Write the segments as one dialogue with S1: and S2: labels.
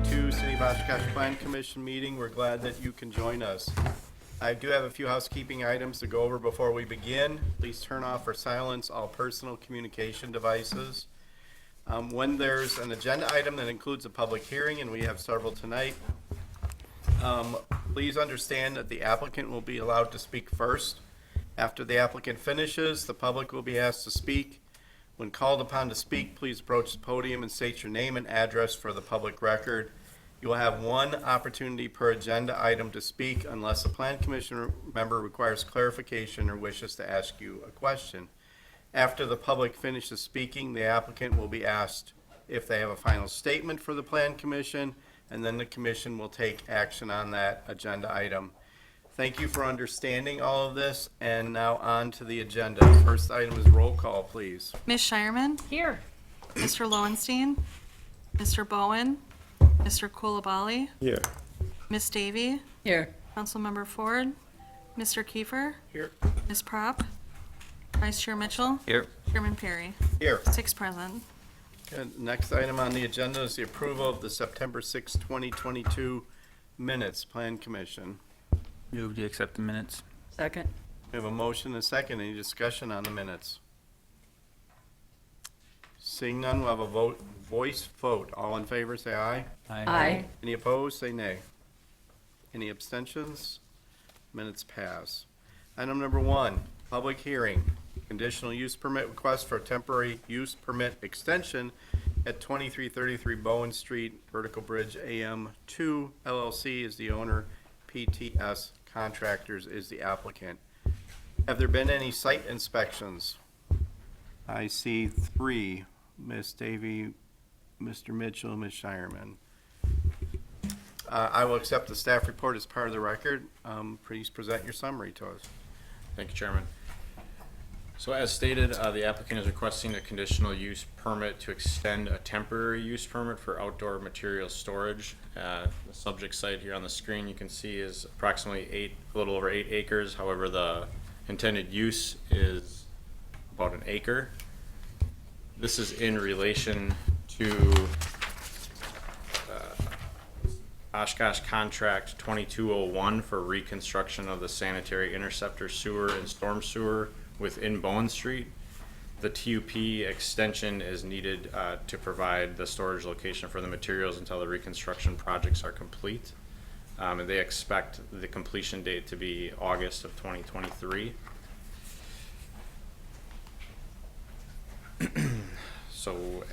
S1: 2022 City of Oshkosh Plan Commission meeting. We're glad that you can join us. I do have a few housekeeping items to go over before we begin. Please turn off or silence all personal communication devices. When there's an agenda item that includes a public hearing, and we have several tonight, please understand that the applicant will be allowed to speak first. After the applicant finishes, the public will be asked to speak. When called upon to speak, please approach the podium and state your name and address for the public record. You will have one opportunity per agenda item to speak unless a Plan Commission member requires clarification or wishes to ask you a question. After the public finishes speaking, the applicant will be asked if they have a final statement for the Plan Commission, and then the Commission will take action on that agenda item. Thank you for understanding all of this, and now on to the agenda. First item is roll call, please.
S2: Ms. Shireman?
S3: Here.
S2: Mr. Lowenstein? Mr. Bowen? Mr. Coulibaly?
S4: Here.
S2: Ms. Davy?
S3: Here.
S2: Councilmember Ford? Mr. Kiefer?
S1: Here.
S2: Ms. Prop? Vice Chair Mitchell?
S4: Here.
S2: Chairman Perry?
S1: Here.
S2: 6 present.
S1: Good. Next item on the agenda is the approval of the September 6, 2022 minutes, Plan Commission.
S4: Move to accept the minutes.
S3: Second.
S1: We have a motion and a second. Any discussion on the minutes? Seeing none, we'll have a voice vote. All in favor, say aye.
S3: Aye.
S1: Any opposed, say nay. Any abstentions? Minutes pass. Item number 1, public hearing. Conditional use permit request for a temporary use permit extension at 2333 Bowen Street, Vertical Bridge AM2 LLC is the owner, PTS Contractors is the applicant. Have there been any site inspections? I see 3, Ms. Davy, Mr. Mitchell, Ms. Shireman. I will accept the staff report as part of the record. Please present your summary to us.
S5: Thank you, Chairman. So as stated, the applicant is requesting a conditional use permit to extend a temporary use permit for outdoor material storage. The subject site here on the screen you can see is approximately a little over 8 acres. However, the intended use is about 1 acre. This is in relation to Oshkosh Contract 2201 for reconstruction of the sanitary interceptor sewer and storm sewer within Bowen Street. The TUP extension is needed to provide the storage location for the materials until the reconstruction projects are complete. And they expect the completion date to be August of 2023. So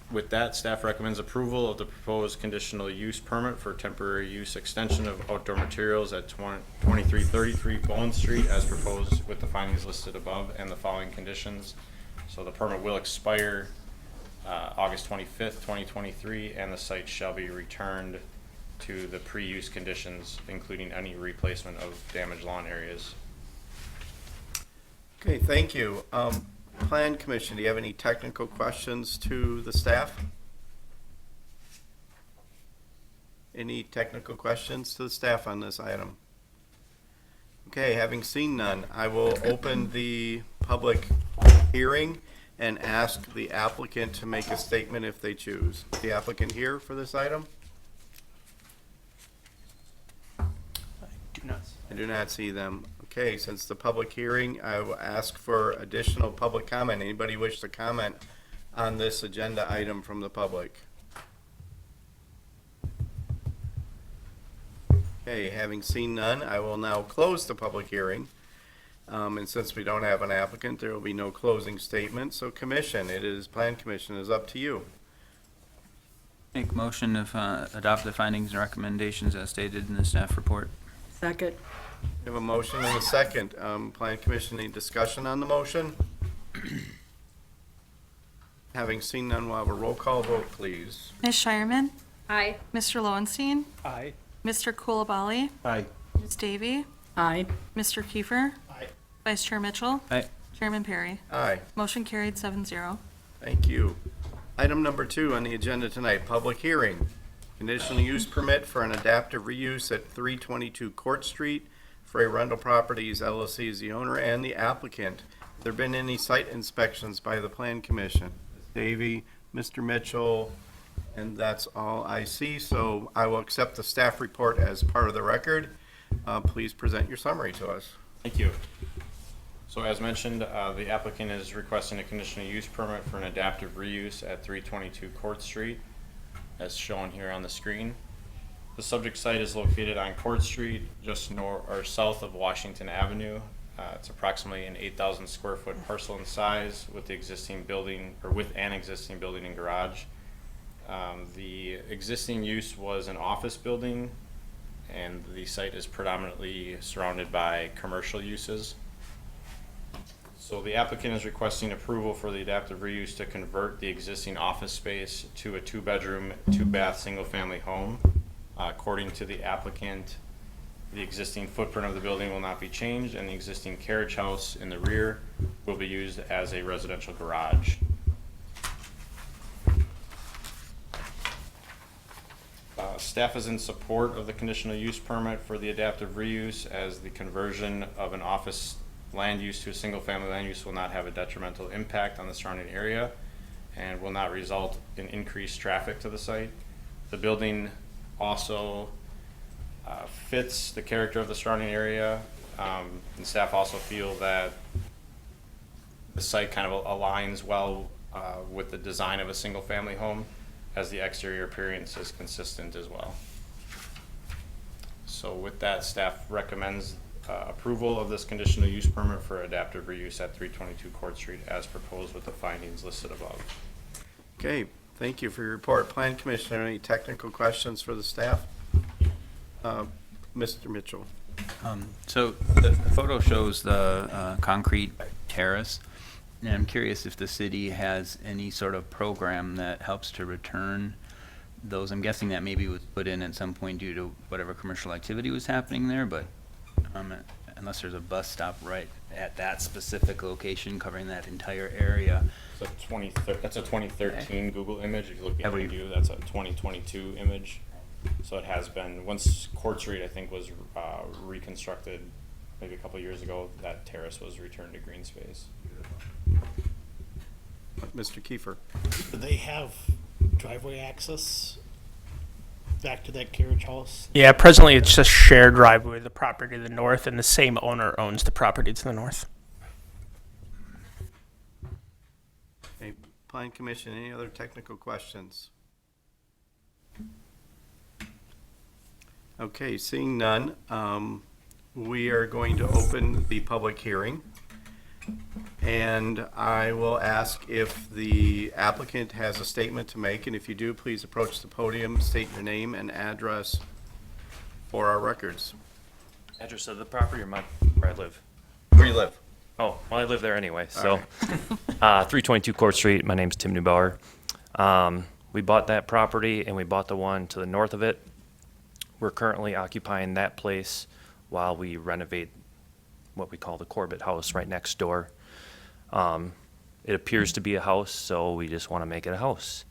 S5: with that, staff recommends approval of the proposed conditional use permit for temporary use extension of outdoor materials at 2333 Bowen Street as proposed with the findings listed above and the following conditions. So the permit will expire August 25th, 2023, and the site shall be returned to the pre-use conditions, including any replacement of damaged lawn areas.
S1: Okay, thank you. Plan Commission, do you have any technical questions to the staff? Any technical questions to the staff on this item? Okay, having seen none, I will open the public hearing and ask the applicant to make a statement if they choose. Is the applicant here for this item? I do not see them. Okay, since the public hearing, I will ask for additional public comment. Anybody wish to comment on this agenda item from the public? Okay, having seen none, I will now close the public hearing. And since we don't have an applicant, there will be no closing statement. So Commission, Plan Commission is up to you.
S4: Make motion to adopt the findings and recommendations as stated in the staff report.
S3: Second.
S1: We have a motion and a second. Plan Commission, any discussion on the motion? Having seen none, we'll have a roll call vote, please.
S2: Ms. Shireman?
S3: Aye.
S2: Mr. Lowenstein?
S4: Aye.
S2: Mr. Coulibaly?
S4: Aye.
S2: Ms. Davy?
S3: Aye.
S2: Mr. Kiefer?
S1: Aye.
S2: Vice Chair Mitchell?
S4: Aye.
S2: Chairman Perry?
S1: Aye.
S2: Motion carried 7-0.
S1: Thank you. Item number 2 on the agenda tonight, public hearing. Conditional use permit for an adaptive reuse at 322 Court Street. Frey Rental Properties LLC is the owner and the applicant. Have there been any site inspections by the Plan Commission? Ms. Davy, Mr. Mitchell, And that's all I see, so I will accept the staff report as part of the record. Please present your summary to us.
S5: Thank you. So as mentioned, the applicant is requesting a conditional use permit for an adaptive reuse at 322 Court Street, as shown here on the screen. The subject site is located on Court Street, just north or south of Washington Avenue. It's approximately an 8,000 square foot parcel in size with the existing building, or with an existing building and garage. The existing use was an office building, and the site is predominantly surrounded by commercial uses. So the applicant is requesting approval for the adaptive reuse to convert the existing office space to a 2-bedroom, 2-bath, single-family home. According to the applicant, the existing footprint of the building will not be changed, and the existing carriage house in the rear will be used as a residential garage. Staff is in support of the conditional use permit for the adaptive reuse, as the conversion of an office land use to a single-family land use will not have a detrimental impact on the surrounding area and will not result in increased traffic to the site. The building also fits the character of the surrounding area, and staff also feel that the site kind of aligns well with the design of a single-family home, as the exterior appearance is consistent as well. So with that, staff recommends approval of this conditional use permit for adaptive reuse at 322 Court Street as proposed with the findings listed above.
S1: Okay, thank you for your report. Plan Commission, any technical questions for the staff? Mr. Mitchell.
S4: So the photo shows the concrete terrace, and I'm curious if the city has any sort of program that helps to return those. I'm guessing that maybe was put in at some point due to whatever commercial activity was happening there, but unless there's a bus stop right at that specific location covering that entire area.
S5: So that's a 2013 Google image. If you look
S4: Have we-
S5: behind you, that's a 2022 image. So it has been, once Court Street, I think, was reconstructed maybe a couple years ago, that terrace was returned to green space.
S1: Mr. Kiefer.
S3: Do they have driveway access back to that carriage house?
S6: Yeah, presently it's just shared driveway with the property to the north, and the same owner owns the property to the north.
S1: Okay, Plan Commission, any other technical questions? Okay, seeing none, we are going to open the public hearing. And I will ask if the applicant has a statement to make, and if you do, please approach the podium, state your name and address for our records.
S7: Address of the property or where I live?
S1: Where you live?
S7: Oh, well, I live there anyway,
S1: All
S7: so. 322 Court Street, my name's Tim Neubauer. We bought that property and we bought the one to the north of it. We're currently occupying that place while we renovate what we call the Corbett House right next door. It appears to be a house, so we just want to make it a house.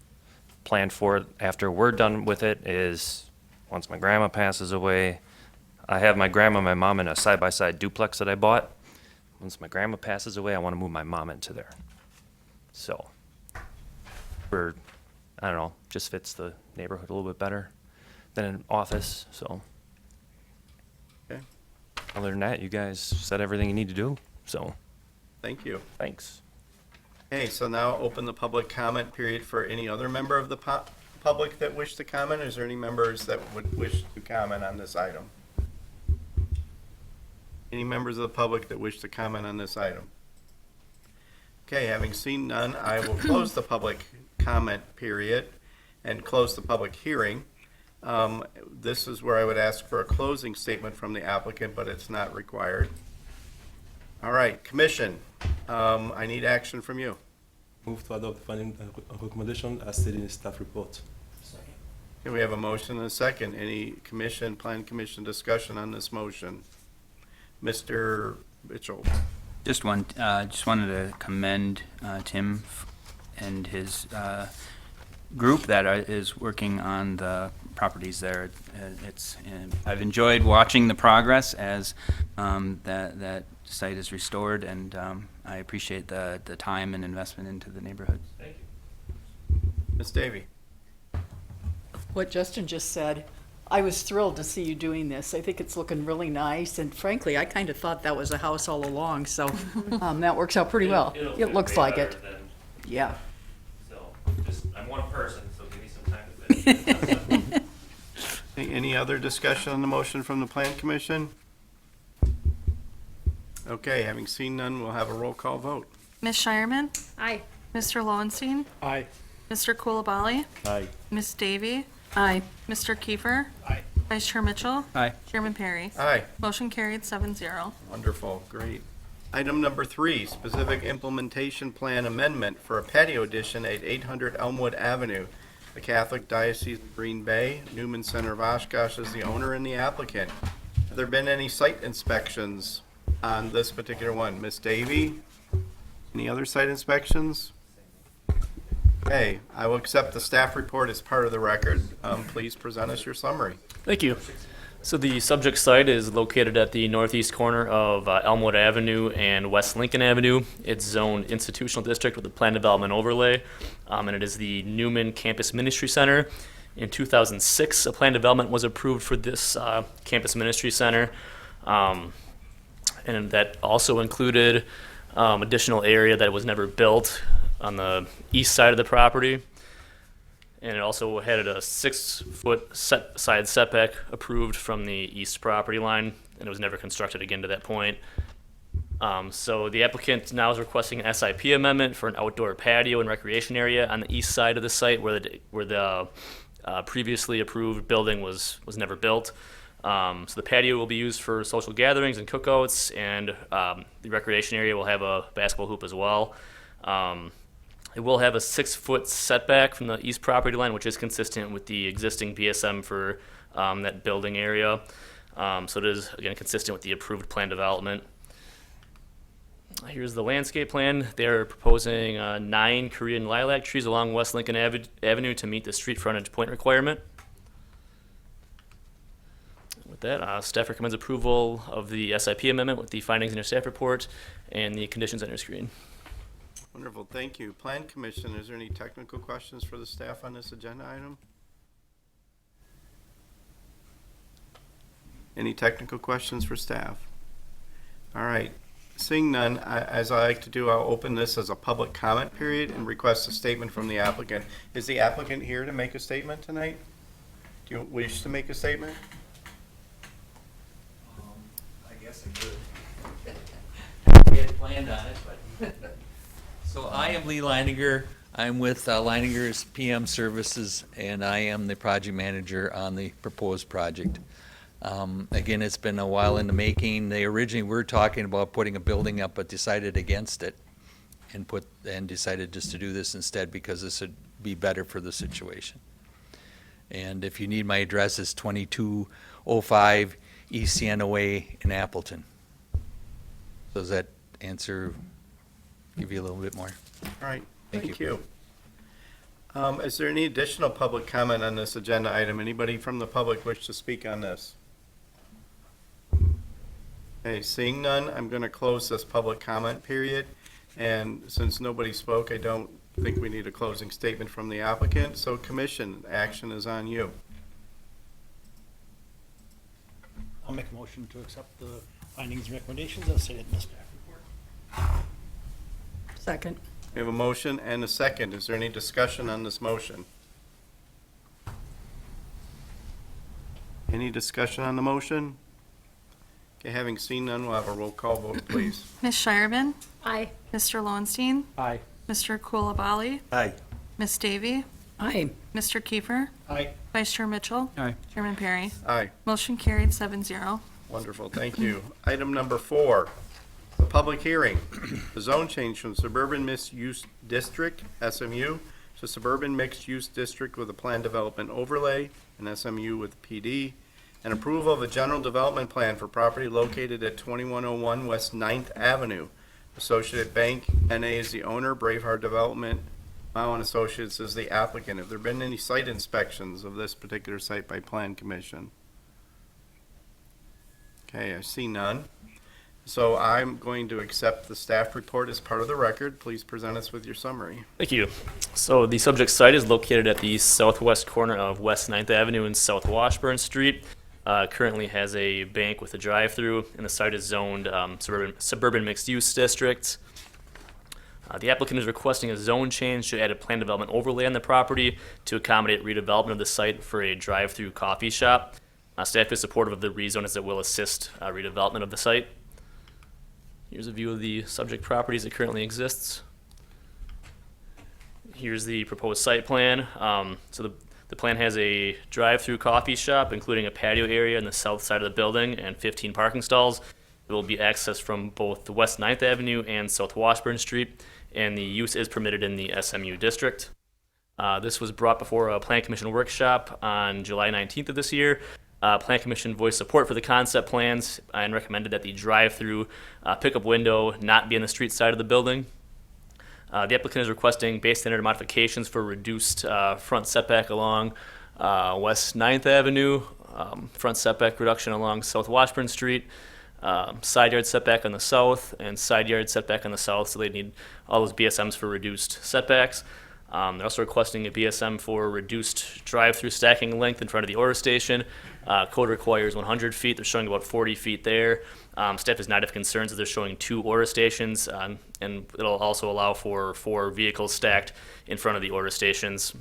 S7: Plan for it after we're done with it is, once my grandma passes away, I have my grandma and my mom in a side-by-side duplex that I bought. Once my grandma passes away, I want to move my mom into there. So, I don't know, just fits the neighborhood a little bit better than an office, so.
S1: Okay,
S7: Other than that, you guys said everything you need to do, so,
S1: thank you.
S7: thanks.
S1: Okay, so now open the public comment period for any other member of the public that wish to comment. Is there any members that would wish to comment on this item? Any members of the public that wish to comment on this item? Okay, having seen none, I will close the public comment period and close the public hearing. This is where I would ask for a closing statement from the applicant, but it's not required. All right, Commission, I need action from you.
S8: Move to adopt the finding and recommendation as stated in the staff report.
S1: Okay, we have a motion and a second. Any Plan Commission discussion on this motion? Mr. Mitchell.
S4: Just wanted to commend Tim and his group that is working on the properties there. I've enjoyed watching the progress as that site is restored, and I appreciate the time and investment into the neighborhood.
S1: Ms. Davy.
S9: what Justin just said. I was thrilled to see you doing this. I think it's looking really nice, and frankly, I kind of thought that was a house all along, so that works out pretty well. It looks like it. Yeah.
S7: So, I'm one person, so give me some time to finish.
S1: Any other discussion on the motion from the Plan Commission? Okay, having seen none, we'll have a roll call vote.
S2: Ms. Shireman,
S9: Aye.
S2: Mr. Lowenstein,
S3: Aye.
S2: Mr. Kulabali,
S8: Aye.
S2: Ms. Davy,
S9: Aye.
S2: Mr. Kiefer,
S3: Aye.
S2: Vice Chair Mitchell,
S4: Aye.
S2: Chairman Perry.
S1: Aye.
S2: Motion carried 7-0.
S1: Wonderful, great. Item number 3, specific implementation plan amendment for a patio addition at 800 Elmwood Avenue. The Catholic Diocese of Green Bay, Newman Center of Oshkosh is the owner and the applicant. Have there been any site inspections on this particular one? Ms. Davy, any other site inspections? Okay, I will accept the staff report as part of the record. Please present us your summary.
S10: Thank you. So the subject site is located at the northeast corner of Elmwood Avenue and West Lincoln Avenue. It's zoned institutional district with a plan development overlay, and it is the Newman Campus Ministry Center. In 2006, a plan development was approved for this campus ministry center, and that also included additional area that was never built on the east side of the property. And it also had a 6-foot side setback approved from the east property line, and it was never constructed again to that point. So the applicant now is requesting an SIP amendment for an outdoor patio and recreation area on the east side of the site where the previously approved building was never built. So the patio will be used for social gatherings and cookouts, and the recreation area will have a basketball hoop as well. It will have a 6-foot setback from the east property line, which is consistent with the existing BSM for that building area. So it is, again, consistent with the approved plan development. Here's the landscape plan. They're proposing 9 Korean lilac trees along West Lincoln Avenue to meet the street frontage point requirement. With that, staff recommends approval of the SIP amendment with the findings in your staff report and the conditions on your screen.
S1: Wonderful, thank you. Plan Commission, is there any technical questions for the staff on this agenda item? Any technical questions for staff? All right, seeing none, as I like to do, I'll open this as a public comment period and request a statement from the applicant. Is the applicant here to make a statement tonight? Do you wish to make a statement?
S11: I guess I could. We had planned on it, but. So I am Lee Leininger. I'm with Leininger's PM Services, and I am the project manager on the proposed project. Again, it's been a while in the making. They originally were talking about putting a building up, but decided against it and decided just to do this instead because this would be better for the situation. And if you need my address, it's 2205 East Sienna Way in Appleton. So does that answer? Give you a little bit more.
S1: All right, thank you. Is there any additional public comment on this agenda item? Anybody from the public wish to speak on this? Okay, seeing none, I'm going to close this public comment period. And since nobody spoke, I don't think we need a closing statement from the applicant. So commission, action is on you.
S3: I'll make a motion to accept the findings and recommendations as stated in the staff report.
S9: Second.
S1: We have a motion and a second. Is there any discussion on this motion? Any discussion on the motion? Okay, having seen none, we'll have a roll call vote, please.
S2: Ms. Shireman,
S9: Aye.
S2: Mr. Lowenstein,
S3: Aye.
S2: Mr. Kulabali,
S8: Aye.
S2: Ms. Davy,
S9: Aye.
S2: Mr. Kiefer,
S3: Aye.
S2: Vice Chair Mitchell,
S4: Aye.
S2: Chairman Perry.
S1: Aye.
S2: Motion carried 7-0.
S1: Wonderful, thank you. Item number 4, the public hearing. The zone change from Suburban Mixed Use District, SMU, to Suburban Mixed Use District with a Plan Development Overlay, and SMU with PD, and approval of a general development plan for property located at 2101 West 9th Avenue. Associated Bank, NA is the owner, Braveheart Development, Mao and Associates is the applicant. Have there been any site inspections of this particular site by Plan Commission? Okay, I see none. So I'm going to accept the staff report as part of the record. Please present us with your summary.
S10: Thank you. So the subject site is located at the southwest corner of West 9th Avenue and South Washburn Street. Currently has a bank with a drive-through, and the site is zoned suburban mixed-use district. The applicant is requesting a zone change to add a planned development overlay on the property to accommodate redevelopment of the site for a drive-through coffee shop. Staff is supportive of the rezone as it will assist redevelopment of the site. Here's a view of the subject property as it currently exists. Here's the proposed site plan. So the plan has a drive-through coffee shop, including a patio area on the south side of the building and 15 parking stalls. It will be accessed from both the West 9th Avenue and South Washburn Street, and the use is permitted in the SMU district. This was brought before a Plan Commission workshop on July 19th of this year. Plan Commission voiced support for the concept plans and recommended that the drive-through pickup window not be on the street side of the building. The applicant is requesting base standard modifications for reduced front setback along West 9th Avenue, front setback reduction along South Washburn Street, side yard setback on the south, and side yard setback on the south, so they need all those BSMs for reduced setbacks. They're also requesting a BSM for reduced drive-through stacking length in front of the order station. Code requires 100 feet. They're showing about 40 feet there. Staff does not have concerns that they're showing 2 order stations, and it'll also allow for 4 vehicles stacked in front of the order stations.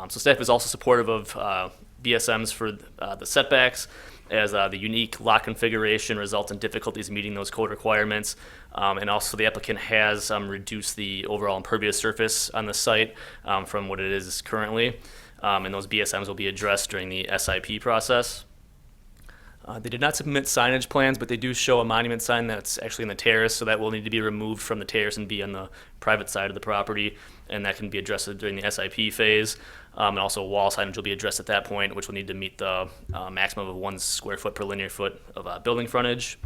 S10: So staff is also supportive of BSMs for the setbacks, as the unique lot configuration results in difficulties meeting those code requirements. And also the applicant has reduced the overall impervious surface on the site from what it is currently. And those BSMs will be addressed during the SIP process. They did not submit signage plans, but they do show a monument sign that's actually in the terrace, so that will need to be removed from the terrace and be on the private side of the property, and that can be addressed during the SIP phase. And also wall signage will be addressed at that point, which will need to meet the maximum of 1 square foot per linear foot of building frontage.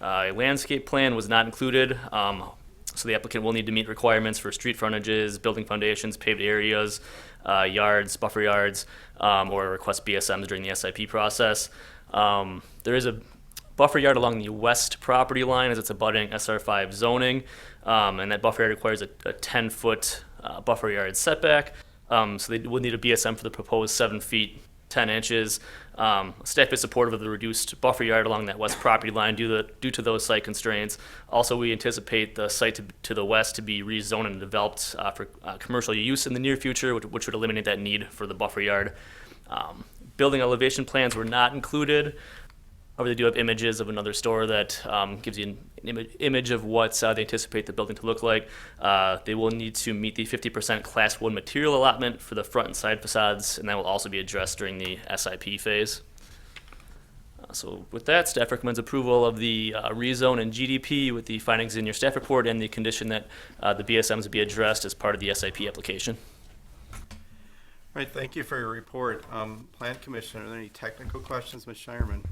S10: A landscape plan was not included, so the applicant will need to meet requirements for street frontages, building foundations, paved areas, yards, buffer yards, or request BSMs during the SIP process. There is a buffer yard along the west property line as it's abutting SR5 zoning, and that buffer yard requires a 10-foot buffer yard setback. So they would need a BSM for the proposed 7 feet 10 inches. Staff is supportive of the reduced buffer yard along that west property line due to those site constraints. Also, we anticipate the site to the west to be rezoned and developed for commercial use in the near future, which would eliminate that need for the buffer yard. Building elevation plans were not included. However, they do have images of another store that gives you an image of what they anticipate the building to look like. They will need to meet the 50% Class 1 material allotment for the front and side facades, and that will also be addressed during the SIP phase. So with that, staff recommends approval of the rezone and GDP with the findings in your staff report and the condition that the BSMs be addressed as part of the SIP application.
S1: All right, thank you for your report. Plan Commission, are there any technical questions, Ms. Shireman?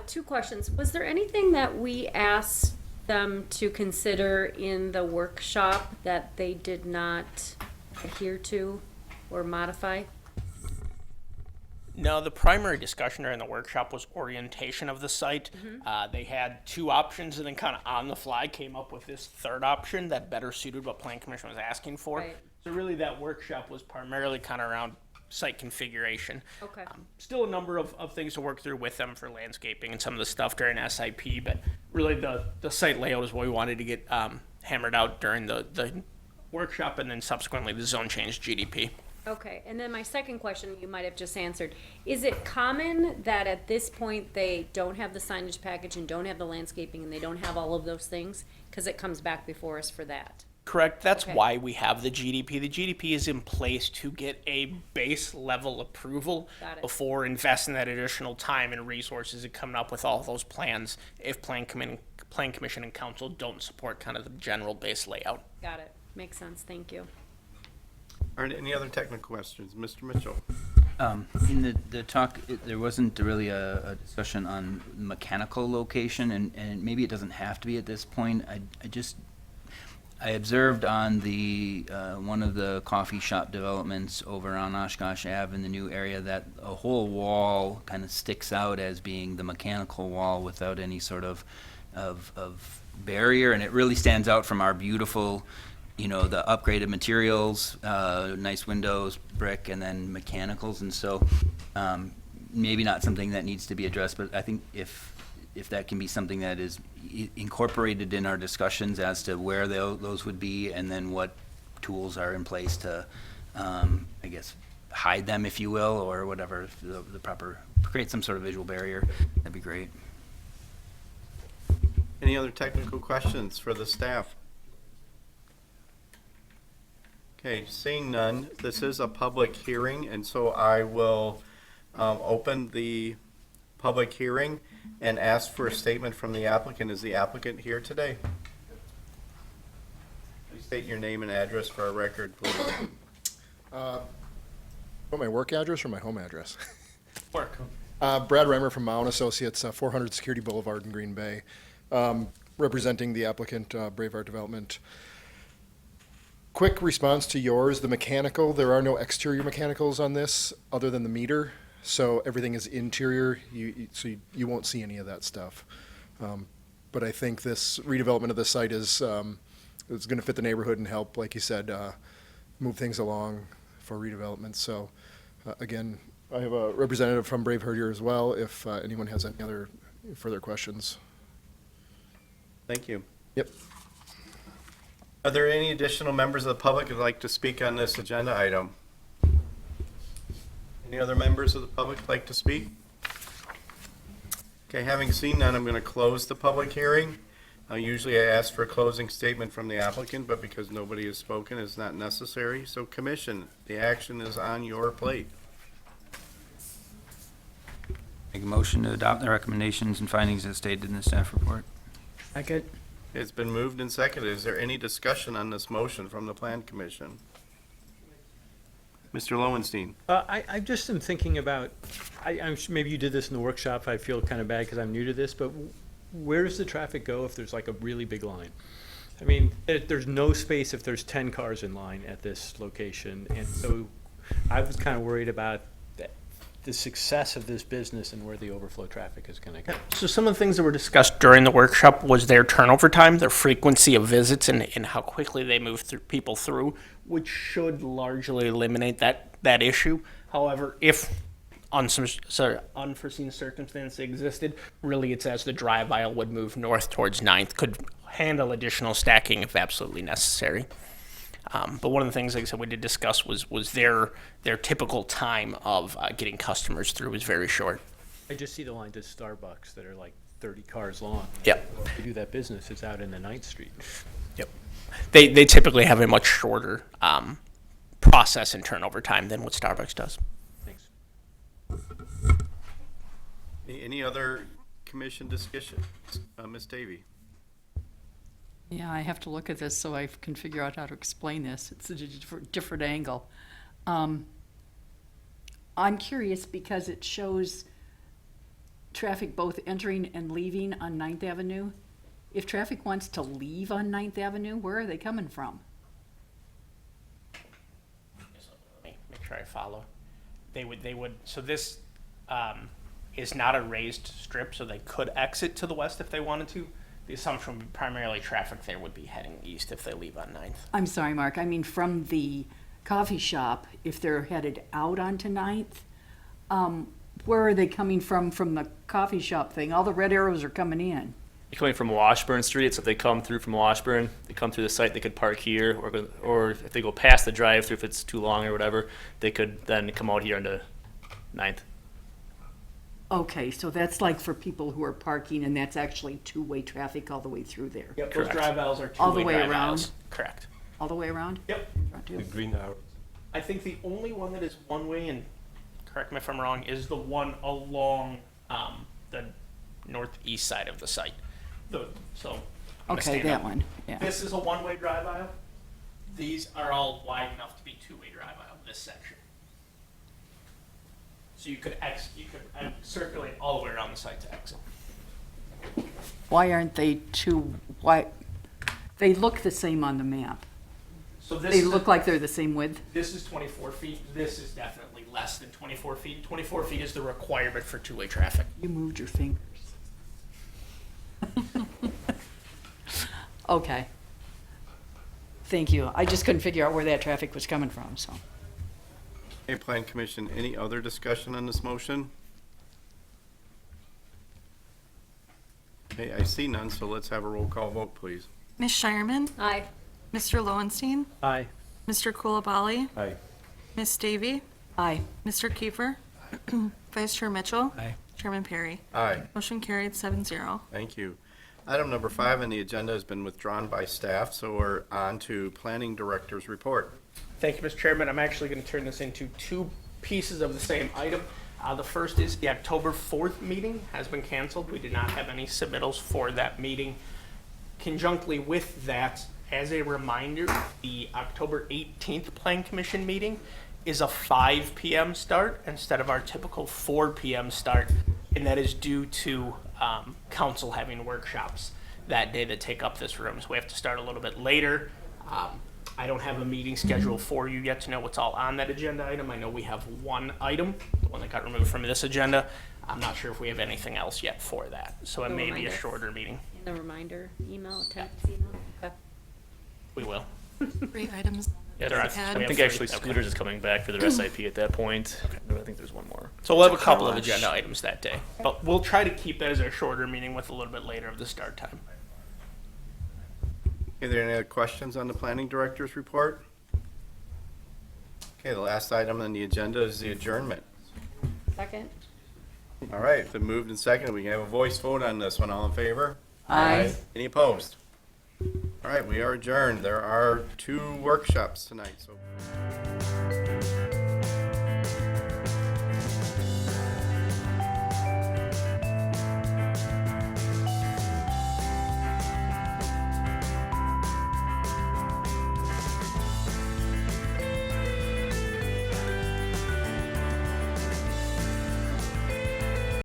S12: 2 questions. Was there anything that we asked them to consider in the workshop that they did not adhere to or modify?
S6: No, the primary discussion during the workshop was orientation of the site. They had 2 options and then kind of on the fly came up with this 3rd option that better suited what Plan Commission was asking for.
S12: Right.
S6: So really that workshop was primarily kind of around site configuration.
S12: Okay.
S6: Still a number of things to work through with them for landscaping and some of the stuff during SIP, but really the site layout is what we wanted to get hammered out during the workshop and then subsequently the zone change GDP.
S12: Okay, and then my second question you might have just answered. Is it common that at this point they don't have the signage package and don't have the landscaping and they don't have all of those things? Because it comes back before us for that.
S6: Correct. That's
S12: Okay.
S6: why we have the GDP. The GDP is in place to get a base level approval
S12: Got it.
S6: before investing that additional time and resources in coming up with all of those plans if Plan Commission and Council don't support kind of the general base layout.
S12: Got it. Makes sense. Thank you.
S1: All right, any other technical questions? Mr. Mitchell?
S4: In the talk, there wasn't really a discussion on mechanical location, and maybe it doesn't have to be at this point. I observed on the, one of the coffee shop developments over on Oshkosh Ave in the new area that a whole wall kind of sticks out as being the mechanical wall without any sort of barrier, and it really stands out from our beautiful, you know, the upgraded materials, nice windows, brick, and then mechanicals, and so maybe not something that needs to be addressed, but I think if that can be something that is incorporated in our discussions as to where those would be, and then what tools are in place to, I guess, hide them, if you will, or whatever, the proper, create some sort of visual barrier, that'd be great.
S1: Any other technical questions for the staff? Okay, seeing none, this is a public hearing, and so I will open the public hearing and ask for a statement from the applicant. Is the applicant here today? Please state your name and address for our record, please.
S13: Want my work address or my home address?
S6: Work.
S13: Brad Reimer from Mound Associates, 400 Security Boulevard in Green Bay, representing the applicant, Braveheart Development. Quick response to yours, the mechanical, there are no exterior mechanicals on this other than the meter, so everything is interior, so you won't see any of that stuff. But I think this redevelopment of the site is going to fit the neighborhood and help, like you said, move things along for redevelopment. So again, I have a representative from Braveheart here as well, if anyone has any other further questions.
S1: Thank you.
S13: Yep.
S1: Are there any additional members of the public who'd like to speak on this agenda item? Any other members of the public like to speak? Okay, having seen none, I'm going to close the public hearing. Usually I ask for a closing statement from the applicant, but because nobody has spoken, it's not necessary. So commission, the action is on your plate.
S4: Make a motion to adopt the recommendations and findings as stated in the staff report.
S9: Second.
S1: It's been moved and seconded. Is there any discussion on this motion from the Plan Commission? Mr. Lowenstein.
S14: I just am thinking about, maybe you did this in the workshop, I feel kind of bad because I'm new to this, but where does the traffic go if there's like a really big line? I mean, there's no space if there's 10 cars in line at this location, and so I was kind of worried about the success of this business and where the overflow traffic is going to go.
S6: So some of the things that were discussed during the workshop was their turnover time, their frequency of visits, and how quickly they move through people through, which should largely eliminate that issue. However, if unforeseen circumstance existed, really it's as the drive aisle would move north towards 9th, could handle additional stacking if absolutely necessary. But one of the things, like I said, we did discuss was their typical time of getting customers through was very short.
S14: I just see the lines at Starbucks that are like 30 cars long.
S6: Yep.
S14: To do that business, it's out in the 9th Street.
S6: Yep. They typically have a much shorter process and turnover time than what Starbucks does.
S14: Thanks.
S1: Any other commission discussion? Ms. Davy?
S9: Yeah, I have to look at this so I can figure out how to explain this. It's a different angle. I'm curious because it shows traffic both entering and leaving on 9th Avenue. If traffic wants to leave on 9th Avenue, where are they coming from?
S6: Let me make sure I follow. They would. So this is not a raised strip, so they could exit to the west if they wanted to. The assumption would be primarily traffic there would be heading east if they leave on 9th.
S9: I'm sorry, Mark. I mean, from the coffee shop, if they're headed out onto 9th, where are they coming from the coffee shop thing? All the red arrows are coming in.
S10: They're coming from Washburn Street, so if they come through from Washburn, they come through the site, they could park here, or if they go past the drive-through, if it's too long or whatever, they could then come out here into 9th.
S9: Okay, so that's like for people who are parking, and that's actually two-way traffic all the way through there.
S6: Yep,
S10: Correct.
S6: those drive aisles are two-way
S9: All the way
S6: drive
S9: around?
S6: aisles. Correct.
S9: All the way around?
S6: Yep.
S8: The green arrow.
S6: I think the only one that is one way, and correct me if I'm wrong, is the one along the northeast side of the site. I'm gonna
S9: Okay,
S6: stand
S9: that
S6: up.
S9: one, yeah.
S6: This is a one-way drive aisle. These are all wide enough to be two-way drive aisle, this section. So you could circulate all the way around the site to exit.
S9: Why aren't they They look the same on the map.
S6: So this
S9: They
S6: is
S9: look like they're the same width.
S6: This is 24 feet. This is definitely less than 24 feet. 24 feet is the requirement for two-way traffic.
S9: You moved your fingers. Okay. Thank you. I just couldn't figure out where that traffic was coming from, so.
S1: Okay, Plan Commission, any other discussion on this motion? Okay, I see none, so let's have a roll call vote, please.
S2: Ms. Shireman,
S12: Aye.
S2: Mr. Lowenstein,
S14: Aye.
S2: Mr. Kulabali,
S8: Aye.
S2: Ms. Davy,
S9: Aye.
S2: Mr. Kiefer, Vice Chair Mitchell,
S11: Aye.
S2: Chairman Perry.
S1: Aye.
S2: Motion carried 7-0.
S1: Thank you. Item number 5 on the agenda has been withdrawn by staff, so we're on to Planning Director's report.
S6: Thank you, Mr. Chairman. I'm actually going to turn this into two pieces of the same item. The first is the October 4th meeting has been canceled. We did not have any submittals for that meeting. Conjunctly with that, as a reminder, the October 18th Plan Commission meeting is a 5 p.m. start instead of our typical 4 p.m. start, and that is due to council having workshops that day that take up this room. So we have to start a little bit later. I don't have a meeting schedule for you yet to know what's all on that agenda item. I know we have one item, the one that got removed from this agenda. I'm not sure if we have anything else yet for that, so it
S12: No
S6: may be a
S12: reminder.
S6: shorter meeting.
S12: In the reminder email, text email? Okay.
S6: We will.
S2: 3 items.
S10: Yeah,
S6: There are-
S2: Had-
S6: we
S10: I
S6: have
S10: think
S6: three.
S10: actually
S6: Okay.
S10: Scooters is coming back for their SIP at that point. I think there's one more.
S6: So we'll have a
S4: Car
S6: couple of
S4: wash.
S6: agenda items that day, but we'll try to keep that as a shorter meeting with a little bit later of the start time.
S1: Are there any other questions on the Planning Director's report? Okay, the last item on the agenda is the adjournment.
S12: Second?
S1: All right, been moved and seconded. We can have a voice vote on this one. All in favor?
S9: Aye.
S1: Any opposed? All right, we are adjourned. There are 2 workshops tonight, so.